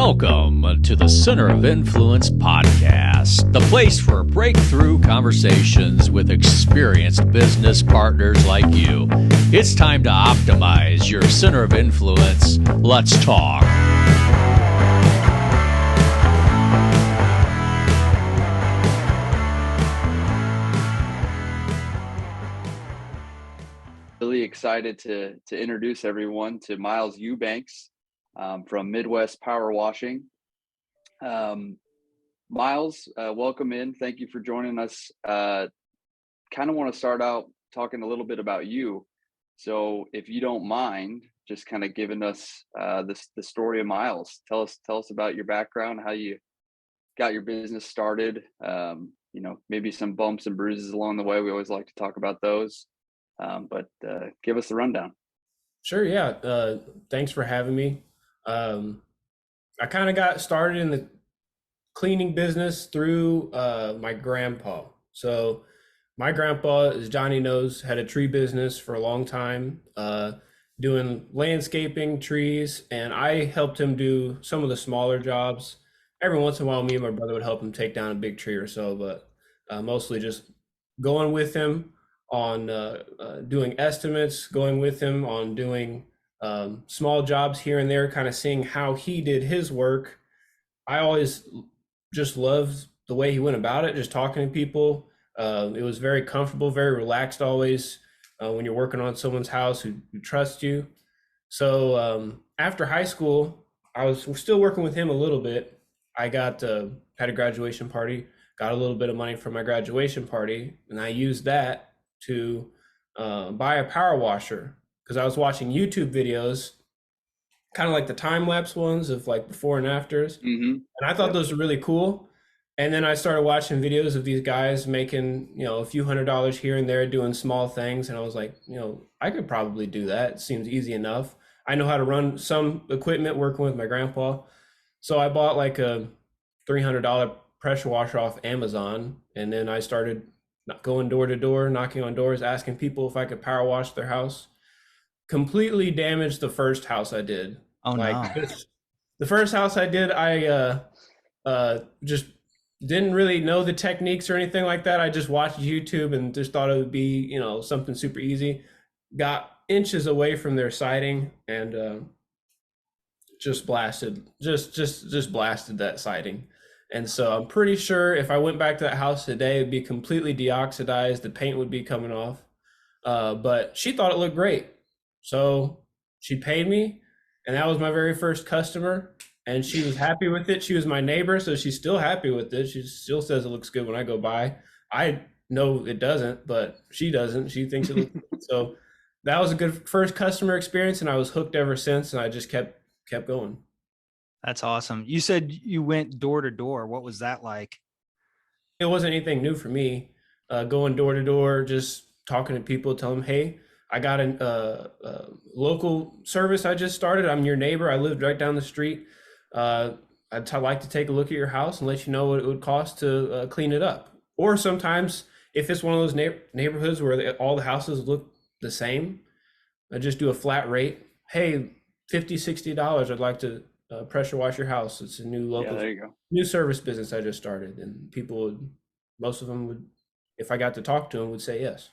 Welcome to the Center of Influence podcast, the place for breakthrough conversations with experienced business partners like you. It's time to optimize your center of influence. Let's talk. Really excited to introduce everyone to Miles Eubanks from Midwest Power Washing. Miles, welcome in. Thank you for joining us. Kind of want to start out talking a little bit about you. So if you don't mind, just kind of giving us the story of Miles. Tell us about your background, how you got your business started. Maybe some bumps and bruises along the way. We always like to talk about those. But give us the rundown. Sure, yeah. Thanks for having me. I kind of got started in the cleaning business through my grandpa. So my grandpa, as Johnny knows, had a tree business for a long time, doing landscaping, trees, and I helped him do some of the smaller jobs. Every once in a while, me and my brother would help him take down a big tree or so, but mostly just going with him on doing estimates, going with him on doing small jobs here and there, kind of seeing how he did his work. I always just loved the way he went about it, just talking to people. It was very comfortable, very relaxed always when you're working on someone's house who trusts you. So after high school, I was still working with him a little bit. I had a graduation party, got a little bit of money from my graduation party, and I used that to buy a power washer because I was watching YouTube videos, kind of like the time-lapse ones of like before and afters. Mm-hmm. And I thought those were really cool. And then I started watching videos of these guys making, a few $100s here and there doing small things. And I was like, I could probably do that. It seems easy enough. I know how to run some equipment working with my grandpa. So I bought like a $300 pressure washer off Amazon. And then I started going door to door, knocking on doors, asking people if I could power wash their house. Completely damaged the first house I did. Oh, no. The first house I did, I just didn't really know the techniques or anything like that. I just watched YouTube and just thought it would be, something super easy. Got inches away from their siding and just blasted that siding. And so I'm pretty sure if I went back to that house today, it'd be completely deoxidized. The paint would be coming off. But she thought it looked great. So she paid me, and that was my very first customer. And she was happy with it. She was my neighbor, so she's still happy with it. She still says it looks good when I go by. I know it doesn't, but she doesn't. She thinks it looks good. So that was a good first customer experience, and I was hooked ever since, and I just kept going. That's awesome. You said you went door to door. What was that like? It wasn't anything new for me. Going door to door, just talking to people, tell them, hey, I got a local service I just started. I'm your neighbor. I lived right down the street. I'd like to take a look at your house and let you know what it would cost to clean it up. Or sometimes if it's one of those neighborhoods where all the houses look the same, I just do a flat rate. Hey, $50, $60. I'd like to pressure wash your house. It's a new local, there you go. New service business I just started, and most of them would, if I got to talk to them, would say yes.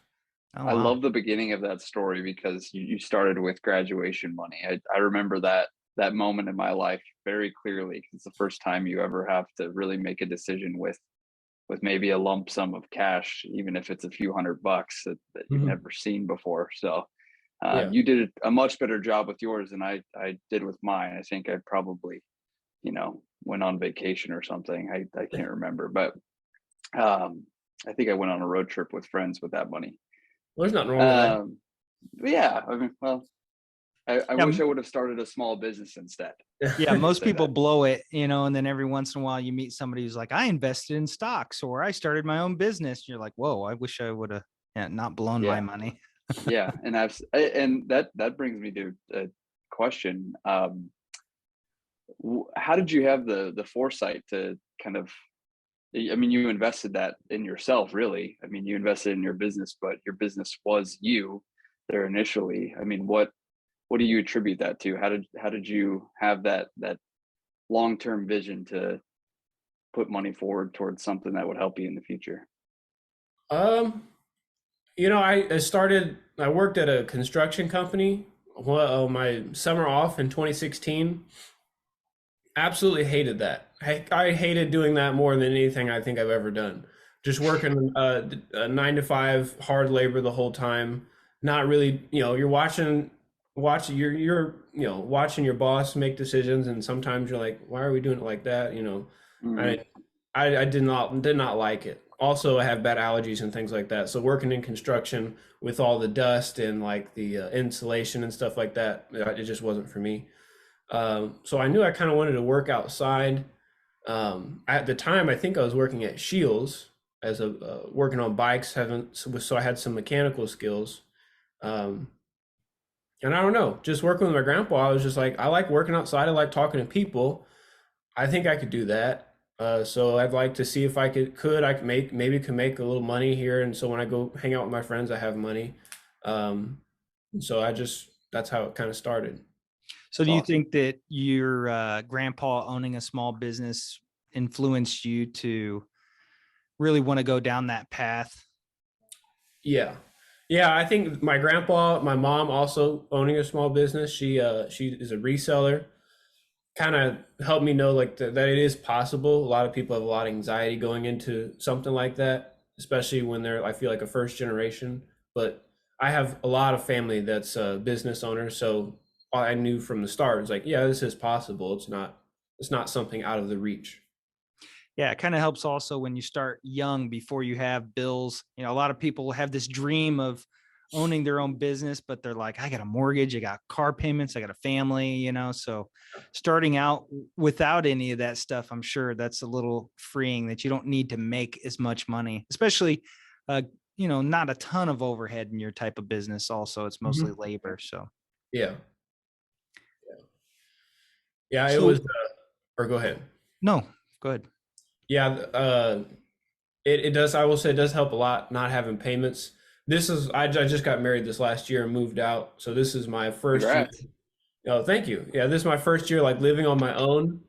Oh, I wow. love the beginning of that story because you started with graduation money. I remember that moment in my life very clearly. It's the first time you ever have to really make a decision with maybe a lump sum of cash, even if it's a few $100 that you've never seen before. So you did a much better job with yours than I did with mine. I think I probably, went on vacation or something. I can't remember, but I think I went on a road trip with friends with that money. Well, there's nothing wrong with that. Yeah, I mean, well, I wish I would have started a small business instead. Yeah, most people blow it, and then every once in a while you meet somebody who's like, I invested in stocks or I started my own business. You're like, whoa, I wish I would have not blown my money. Yeah, and that brings me to a question. How did you have the foresight to kind of, I mean, you invested that in yourself, really. I mean, you invested in your business, but your business was you there initially. I mean, what do you attribute that to? How did you have that long-term vision to put money forward towards something that would help you in the future? I worked at a construction company. Well, my summer off in 2016. Absolutely hated that. I hated doing that more than anything I think I've ever done. Just working a 9 to 5, hard labor the whole time. Not really, you're watching your boss make decisions, and sometimes you're like, why are we doing it like that? Mhm. I I did not like it. Also, I have bad allergies and things like that. So working in construction with all the dust and like the insulation and stuff like that, it just wasn't for me. So I knew I kind of wanted to work outside. At the time, I think I was working at Shields as a working on bikes. Haven't so I had some mechanical skills. Um, and I don't know, just working with my grandpa, I was just like, I like working outside. I like talking to people. I think I could do that. So I'd like to see if I could make a little money here. And so when I go hang out with my friends, I have money. Um, so that's how it kind of started. So That's do you awesome. think that your grandpa owning a small business influenced you to really want to go down that path? Yeah. Yeah, I think my grandpa, my mom also owning a small business, she is a reseller, kind of helped me know like that it is possible. A lot of people have a lot of anxiety going into something like that, especially when they're, I feel like, a first generation. But I have a lot of family that's business owners, so I knew from the start, it's like, yeah, this is possible. It's not something out of the reach. Yeah, it kind of helps also when you start young before you have bills. A lot of people have this dream of owning their own business, but they're like, I got a mortgage, I got car payments, I got a family, so starting out without any of that stuff, I'm sure that's a little freeing that you don't need to make as much money, especially, not a ton of overhead in your type of business. Also, it's mostly Mhm. labor. So, Yeah. Yeah, it was, so or go ahead. no, go ahead. Yeah, it does. I will say it does help a lot not having payments. I just got married this last year and moved out, so this is my first year. Congrats. Oh, thank you. Yeah, this is my first year like living on my own.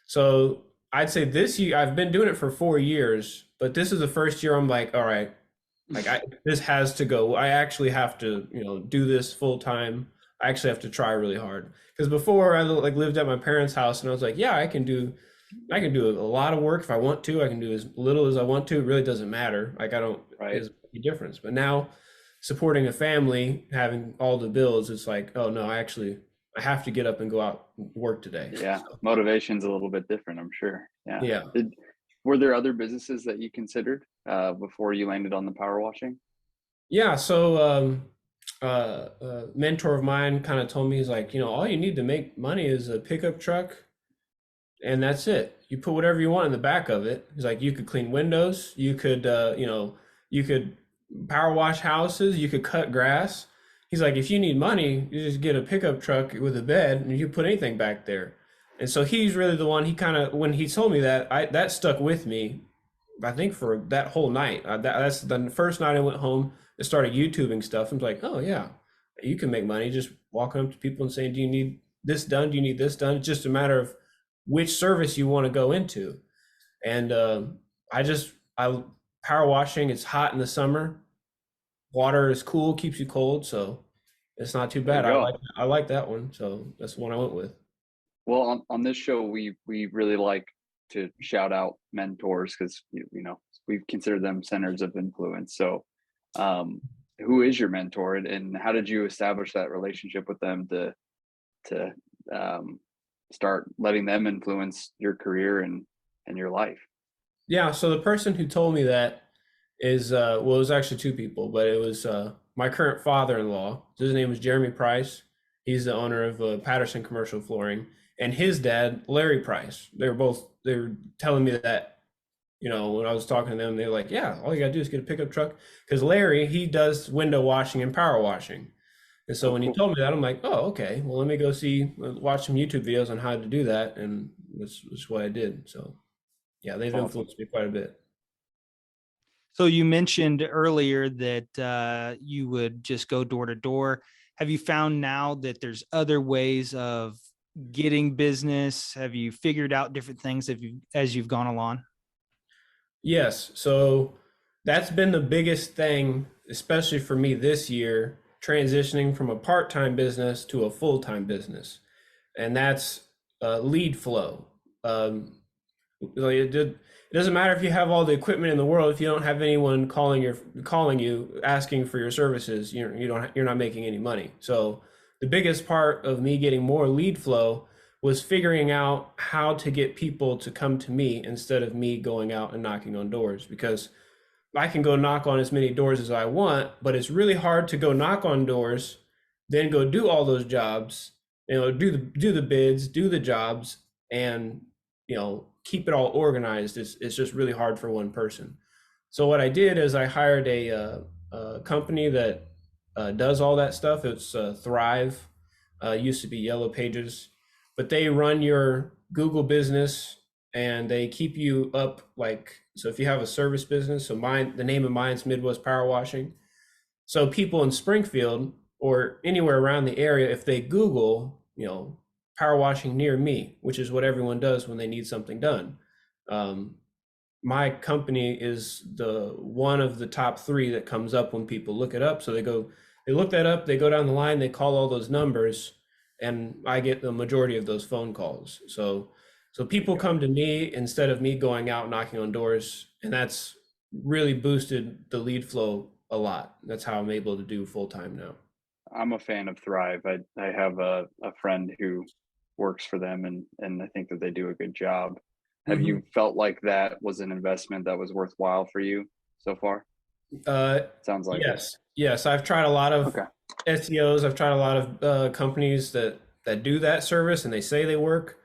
So I'd say this year I've been doing it for 4 years, but this is the first year I'm like, all right, like this has to go. I actually have to, do this full time. I actually have to try really hard. Because before I like lived at my parents' house and I was like, yeah, I can do a lot of work if I want to. I can do as little as I want to. It really doesn't matter. Like I don't Right. is a difference. But now supporting a family, having all the bills, it's like, oh no, I have to get up and go out and work today. Yeah. Motivation's a little bit different, I'm sure. Yeah. Yeah. Were there other businesses that you considered before you landed on the power washing? Yeah. So a mentor of mine kind of told me, he's like, all you need to make money is a pickup truck, and that's it. You put whatever you want in the back of it. He's like, you could clean windows, you could power wash houses, you could cut grass. He's like, if you need money, you just get a pickup truck with a bed and you put anything back there. And so he's really the one. He kind of, when he told me that, that stuck with me. I think for that whole night. That's the first night I went home and started YouTubing stuff. I'm like, oh yeah, you can make money just walking up to people and saying, do you need this done? Do you need this done? It's just a matter of which service you want to go into. And I power washing. It's hot in the summer. Water is cool, keeps you cold, so it's not too There you bad. go. I like that one, so that's the one I went with. Well, on this show, we really like to shout out mentors because we consider them centers of influence. So, who is your mentor, and how did you establish that relationship with them to start letting them influence your career and your life? Yeah, so the person who told me that is well, it was actually two people, but it was my current father-in-law. His name was Jeremy Price. He's the owner of Patterson Commercial Flooring, and his dad, Larry Price. They were telling me that, when I was talking to them, they're like, yeah, all you gotta do is get a pickup truck. Because Larry, he does window washing and power washing. And so Oh, when he cool. told me that, I'm like, oh, okay. Well, let me go watch some YouTube videos on how to do that, and that's what I did. So yeah, they've That's awesome. influenced me quite a bit. So you mentioned earlier that you would just go door to door. Have you found now that there's other ways of getting business? Have you figured out different things as you've gone along? Yes. So that's been the biggest thing, especially for me this year, transitioning from a part-time business to a full-time business. And that's lead flow. Like it doesn't matter if you have all the equipment in the world, if you don't have anyone calling you asking for your services, you're not making any money. So the biggest part of me getting more lead flow was figuring out how to get people to come to me instead of me going out and knocking on doors, because I can go knock on as many doors as I want, but it's really hard to go knock on doors, then go do all those jobs, do the bids, do the jobs, and keep it all organized. It's just really hard for one person. So what I did is I hired a company that does all that stuff. It's Thrive. Used to be Yellow Pages, but they run your Google business and they keep you up. Like, so if you have a service business, so the name of mine's Midwest Power Washing. So people in Springfield or anywhere around the area, if they Google, power washing near me, which is what everyone does when they need something done. My company is the one of the top 3 that comes up when people look it up. So they look that up, they go down the line, they call all those numbers, and I get the majority of those phone calls. So people come to me instead of me going out knocking on doors, and that's really boosted the lead flow a lot. That's how I'm able to do full time now. I'm a fan of Thrive. I have a friend who works for them, and I think that they do a good job. Have you felt like that was an investment that was worthwhile for you so far? Sounds like Yes. Yes, I've tried a lot of SEOs. I've tried a lot of companies that do that service, and they say they work.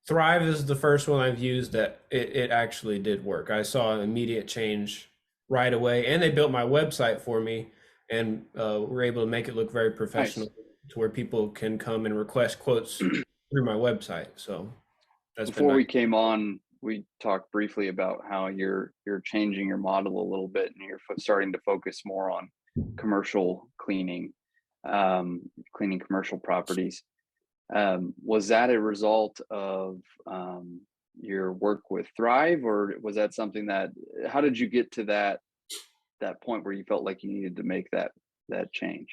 Thrive is the first one I've used that it actually did work. I saw an immediate change right away, and they built my website for me, and were able to make it look very professional. Nice. To where people can come and request quotes through my website. So that's Before been we nice. came on, we talked briefly about how you're changing your model a little bit, and you're starting to focus more on commercial cleaning, cleaning commercial properties. Was that a result of your work with Thrive, or was that something that? How did you get to that point where you felt like you needed to make that change?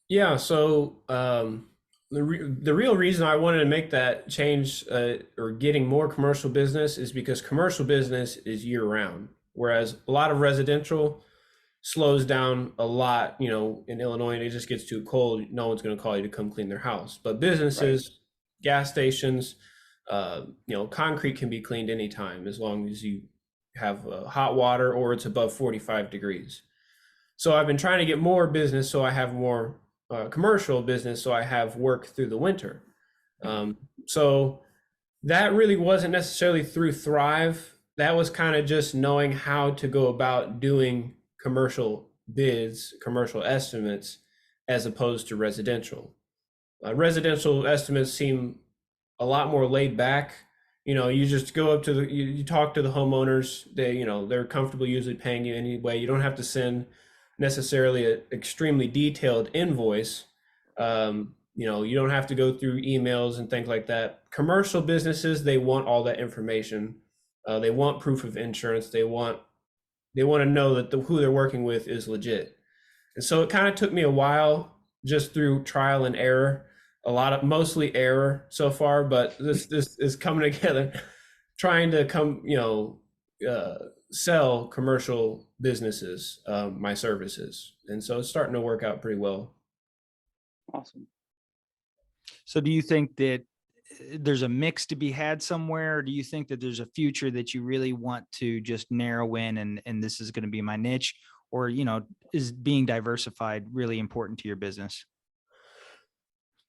Yeah, so the real reason I wanted to make that change or getting more commercial business is because commercial business is year round, whereas a lot of residential slows down a lot. In Illinois, it just gets too cold. No one's going to call you to come clean their house. But businesses, gas stations, concrete can be cleaned anytime as long as you have hot water or it's above 45 degrees. So I've been trying to get more business so I have more commercial business so I have work through the winter. So that really wasn't necessarily through Thrive. That was kind of just knowing how to go about doing commercial bids, commercial estimates, as opposed to residential. Residential estimates seem a lot more laid back. You just go up to you talk to the homeowners. They're comfortable usually paying you anyway. You don't have to send necessarily an extremely detailed invoice. You don't have to go through emails and things like that. Commercial businesses, they want all that information. They want proof of insurance. They want to know that who they're working with is legit. And so it kind of took me a while, just through trial and error, mostly error so far, but this is coming together, trying to sell commercial businesses my services. And so it's starting to work out pretty well. Awesome. So do you think that there's a mix to be had somewhere? Or do you think that there's a future that you really want to just narrow in and this is going to be my niche? Or, is being diversified really important to your business?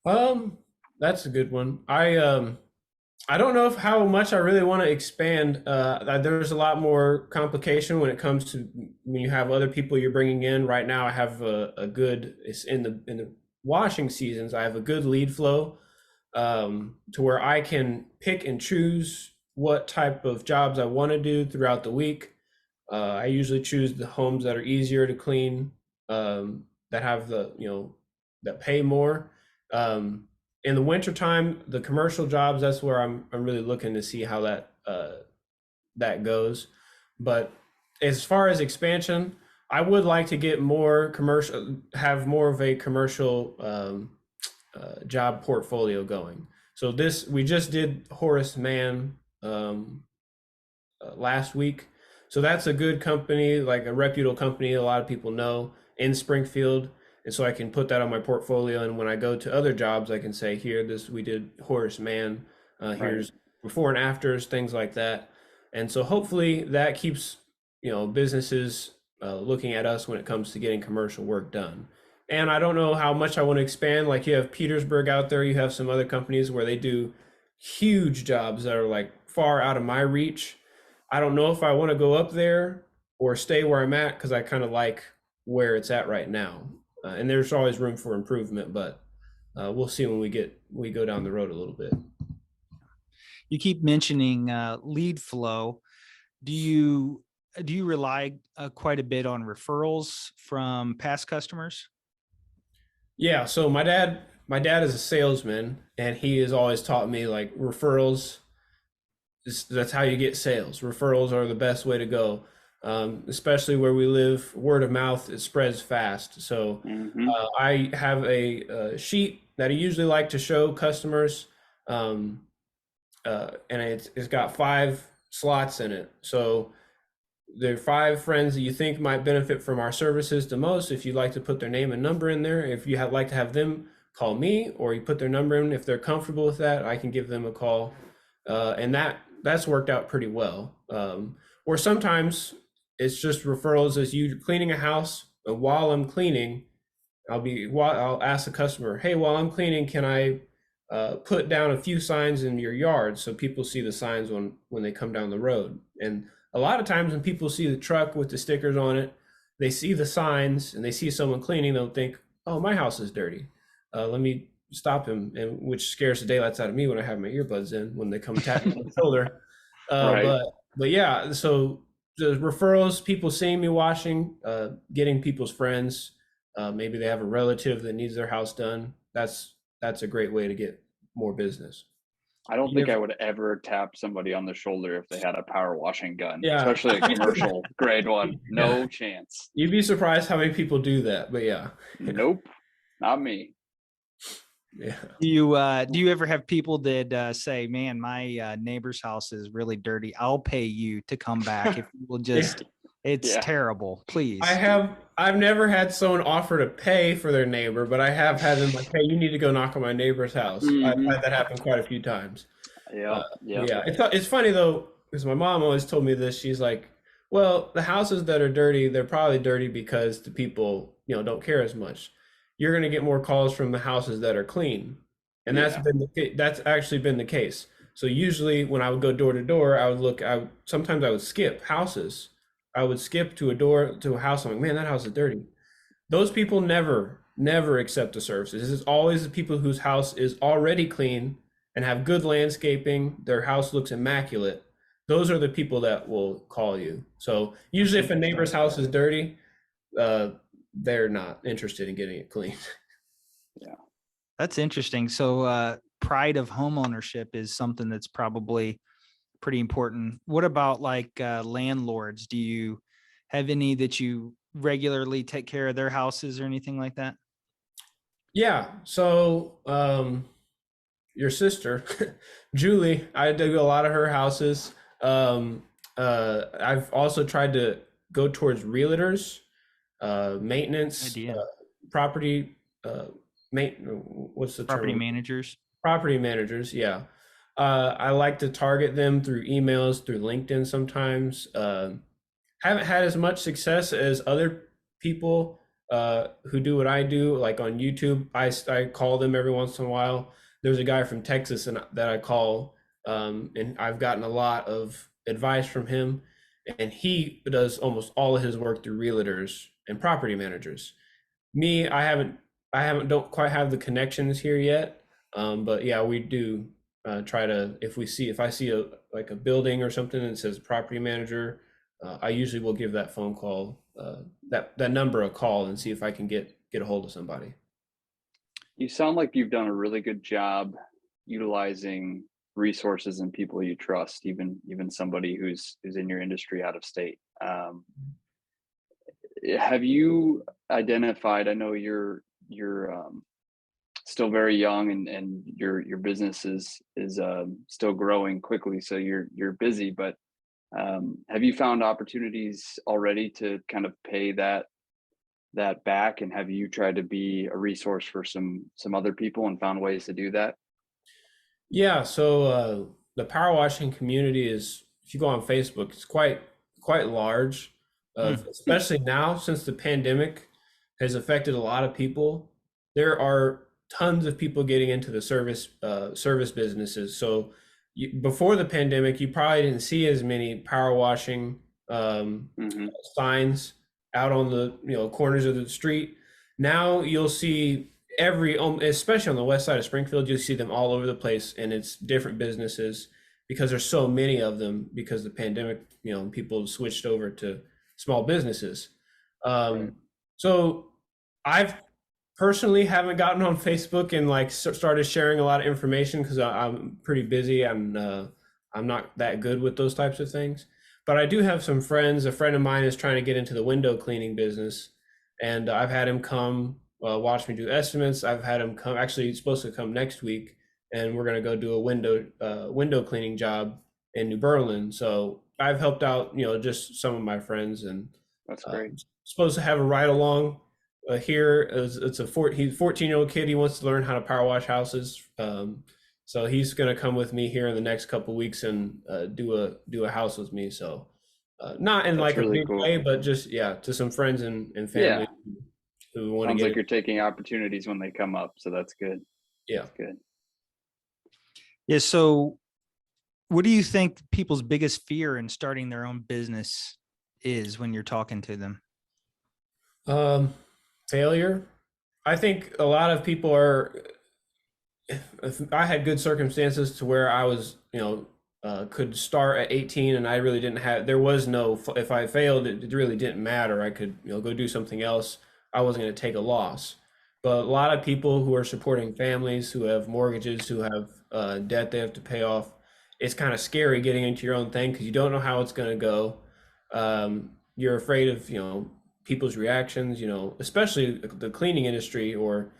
That's a good one. I don't know how much I really want to expand. There's a lot more complication when it comes to when you have other people you're bringing in. Right now, I have it's in the washing seasons. I have a good lead flow to where I can pick and choose what type of jobs I want to do throughout the week. I usually choose the homes that are easier to clean, that have that pay more. in the wintertime, the commercial jobs, that's where I'm really looking to see how that goes. But as far as expansion, I would like to get more commercial, have more of a commercial job portfolio going. So we just did Horace Mann last week. So that's a good company, like a reputable company a lot of people know in Springfield. And so I can put that on my portfolio. And when I go to other jobs, I can say, here, we did Horace Mann, here's before and afters, things like that. And so hopefully that keeps, businesses looking at us when it comes to getting commercial work done. And I don't know how much I want to expand. Like you have Petersburg out there, you have some other companies where they do huge jobs that are like far out of my reach. I don't know if I want to go up there or stay where I'm at because I kind of like where it's at right now. And there's always room for improvement, but we'll see when we go down the road a little bit. You keep mentioning lead flow. Do you rely quite a bit on referrals from past customers? Yeah, so my dad is a salesman, and he has always taught me like referrals. That's how you get sales. Referrals are the best way to go, especially where we live. Word of mouth, it spreads fast. So I have a sheet that I usually like to show customers, and it's got 5 slots in it. So there are 5 friends that you think might benefit from our services the most. If you'd like to put their name and number in there, if you like to have them call me, or you put their number in, if they're comfortable with that, I can give them a call, and that's worked out pretty well. Or sometimes it's just referrals as you cleaning a house, and while I'm cleaning, I'll ask the customer, hey, while I'm cleaning, can I put down a few signs in your yard so people see the signs when they come down the road? And a lot of times when people see the truck with the stickers on it, they see the signs and they see someone cleaning, they'll think, oh, my house is dirty. Let me stop him, and which scares the daylights out of me when I have my earbuds in when they come tap me on the shoulder. But yeah, so the referrals, people seeing me washing, getting people's friends, maybe they have a relative that needs their house done. That's a great way to get more business. I don't think I would ever tap somebody on the shoulder if they had a power washing gun, Yeah. especially a commercial grade one. No chance. You'd be surprised how many people do that, but yeah. Nope, not me. Yeah. Do you ever have people that say, man, my neighbor's house is really dirty, I'll pay you to come back if you will just it's terrible, please? I've never had someone offer to pay for their neighbor, but I have had them like, hey, you need to go knock on my neighbor's house. I've had that happen quite a few times. Yeah. It's funny though, because my mom always told me this. She's like, well, the houses that are dirty, they're probably dirty because the people, don't care as much. You're going to get more calls from the houses that are clean. And that's actually been the case. So usually when I would go door to door, sometimes I would skip houses. I would skip to a house. I'm like, man, that house is dirty. Those people never accept the services. This is always the people whose house is already clean and have good landscaping. Their house looks immaculate. Those are the people that will call you. So usually if a neighbor's house is dirty, they're not interested in getting it clean. Yeah. That's interesting. So pride of home ownership is something that's probably pretty important. What about like landlords? Do you have any that you regularly take care of their houses or anything like that? Yeah. So your sister, Julie, I do a lot of her houses. I've also tried to go towards realtors, maintenance, property, what's the property term? managers. Property managers, yeah. I like to target them through emails, through LinkedIn sometimes. Haven't had as much success as other people who do what I do, like on YouTube. I call them every once in a while. There's a guy from Texas that I call, and I've gotten a lot of advice from him. And he does almost all of his work through realtors and property managers. Me, don't quite have the connections here yet. But yeah, we do try to, if I see a building or something that says property manager, I usually will give that phone call, that number a call and see if I can get a hold of somebody. You sound like you've done a really good job utilizing resources and people you trust, even somebody who's in your industry out of state. Have you identified? I know you're still very young, and your business is still growing quickly, so you're busy. But have you found opportunities already to kind of pay that back, and have you tried to be a resource for some other people and found ways to do that? Yeah, so the power washing community is, if you go on Facebook, it's quite large. Hmm. Especially now since the pandemic has affected a lot of people. There are tons of people getting into the service businesses. So before the pandemic, you probably didn't see as many power washing Hmm. signs out on the corners of the street. Now you'll see especially on the west side of Springfield, you'll see them all over the place, and it's different businesses because there's so many of them because the pandemic, people switched over to small businesses. Right. So I've personally haven't gotten on Facebook and like started sharing a lot of information because I'm pretty busy and I'm not that good with those types of things. But I do have some friends. A friend of mine is trying to get into the window cleaning business, and I've had him come watch me do estimates. I've had him come. Actually, he's supposed to come next week, and we're gonna go do a window cleaning job in New Berlin. So I've helped out, just some of my friends, and That's great. supposed to have a ride along here. He's a 14-year-old kid. He wants to learn how to power wash houses. So he's going to come with me here in the next couple weeks and do a house with me. So not in That's like a really big cool. way, but just to some friends and family Yeah. who want to Sounds get like it. you're taking opportunities when they come up, so that's good. Yeah. That's good. Yeah. So what do you think people's biggest fear in starting their own business is when you're talking to them? Failure. I think a lot of people are. If I had good circumstances to where I was, could start at 18 and I really didn't have, there was no, if I failed, it really didn't matter. I could, go do something else. I wasn't going to take a loss. But a lot of people who are supporting families, who have mortgages, who have debt they have to pay off, it's kind of scary getting into your own thing because you don't know how it's going to go. You're afraid of, people's reactions, especially the cleaning industry or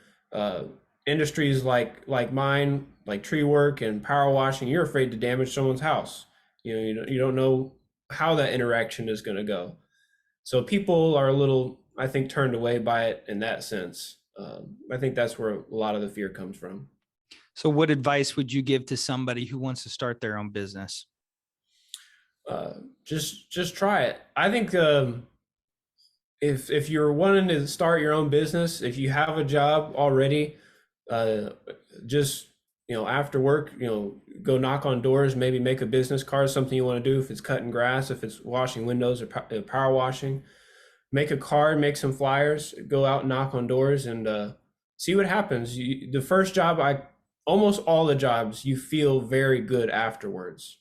industries like mine, like tree work and power washing. You're afraid to damage someone's house. You don't know how that interaction is going to go. So people are a little, I think, turned away by it in that sense. I think that's where a lot of the fear comes from. So what advice would you give to somebody who wants to start their own business? Just try it. I think if you're wanting to start your own business, if you have a job already, just after work, go knock on doors, maybe make a business card, something you want to do. If it's cutting grass, if it's washing windows or power washing, make a card, make some flyers, go out and knock on doors and see what happens. The first job, almost all the jobs, you feel very good afterwards.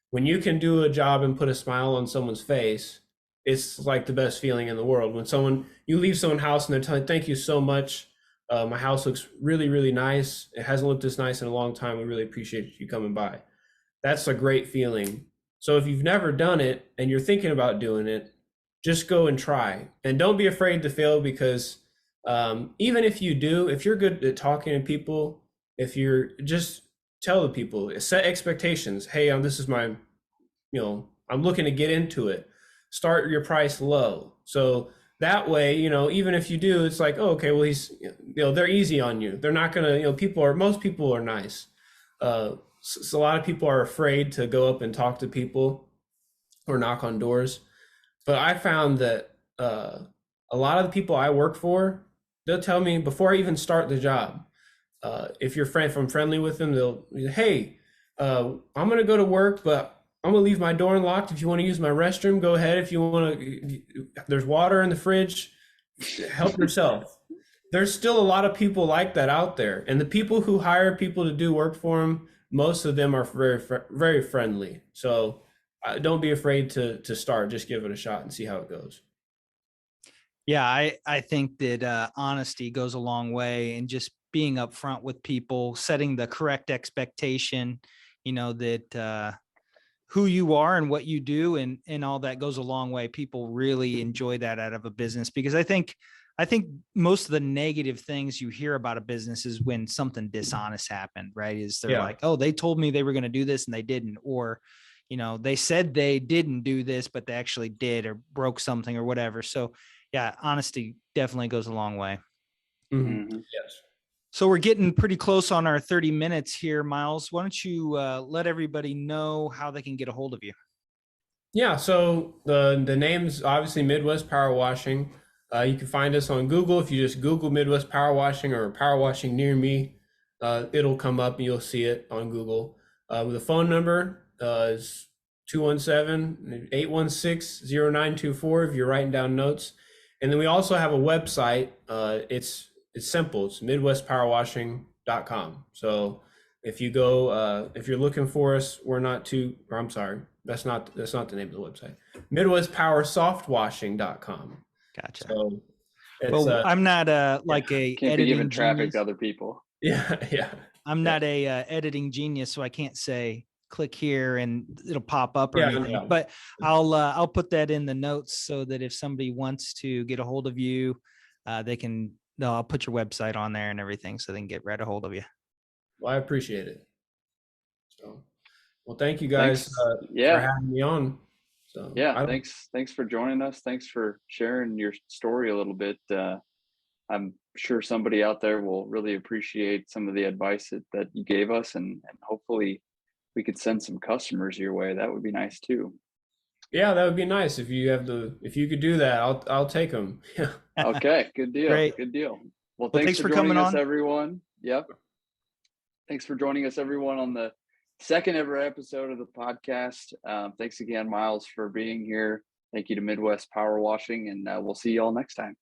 When you can do a job and put a smile on someone's face, it's like the best feeling in the world. When you leave someone's house and they're telling, thank you so much. My house looks really, really nice. It hasn't looked this nice in a long time. We really appreciate you coming by. That's a great feeling. So if you've never done it and you're thinking about doing it, just go and try. And don't be afraid to fail because even if you do, if you're good at talking to people, if you're just tell the people, set expectations. Hey, this is my, I'm looking to get into it. Start your price low. So that way, even if you do, it's like, oh, okay, well, they're easy on you. They're not gonna, most people are nice. So a lot of people are afraid to go up and talk to people or knock on doors. But I found that a lot of the people I work for, they'll tell me before I even start the job, if I'm friendly with them, they'll, hey, I'm gonna go to work, but I'm gonna leave my door unlocked. If you want to use my restroom, go ahead. If you want to, there's water in the fridge. Help yourself. There's still a lot of people like that out there, and the people who hire people to do work for them, most of them are very, very friendly. So don't be afraid to start. Just give it a shot and see how it goes. Yeah, I think that honesty goes a long way, and just being upfront with people, setting the correct expectation, that who you are and what you do and all that goes a long way. People really enjoy that out of a business, because I think most of the negative things you hear about a business is when something dishonest happened, right? Is they're like, oh, they told me they were going to do this and they didn't, or, they said they didn't do this, but they actually did, or broke something or whatever. So yeah, honesty definitely goes a long way. Mm-hmm. Yes. So we're getting pretty close on our 30 minutes here, Miles. Why don't you let everybody know how they can get a hold of you? Yeah, so the name's obviously Midwest Power Washing. You can find us on Google. If you just Google Midwest Power Washing or Power Washing near me, it'll come up and you'll see it on Google. With the phone number is 217-816-0924 if you're writing down notes. And then we also have a website. It's simple. It's midwestpowerwashing.com. So if you go, if you're looking for us, I'm sorry, that's not the name of the website. midwestpowersoftwashing.com. Gotcha. So well, I'm not like a Can't be editing giving traffic genius. to other people. Yeah. I'm not a editing genius, so I can't say click here and it'll pop up or anything. Yeah. But I'll put that in the notes so that if somebody wants to get a hold of you, I'll put your website on there and everything so they can get right a hold of you. Well, I appreciate it. So, well, thank you guys for having me on. So yeah, thanks for joining us. Thanks for sharing your story a little bit. I'm sure somebody out there will really appreciate some of the advice that you gave us, and hopefully we could send some customers your way. That would be nice too. Yeah, that would be nice if you could do that. I'll take them. Yeah. Okay, good deal. Great. Good deal. Well, thanks for joining coming us, on, everyone. Yep. Thanks for joining us, everyone, on the second ever episode of the podcast. Thanks again, Miles, for being here. Thank you to Midwest Power Washing, and we'll see you all next time.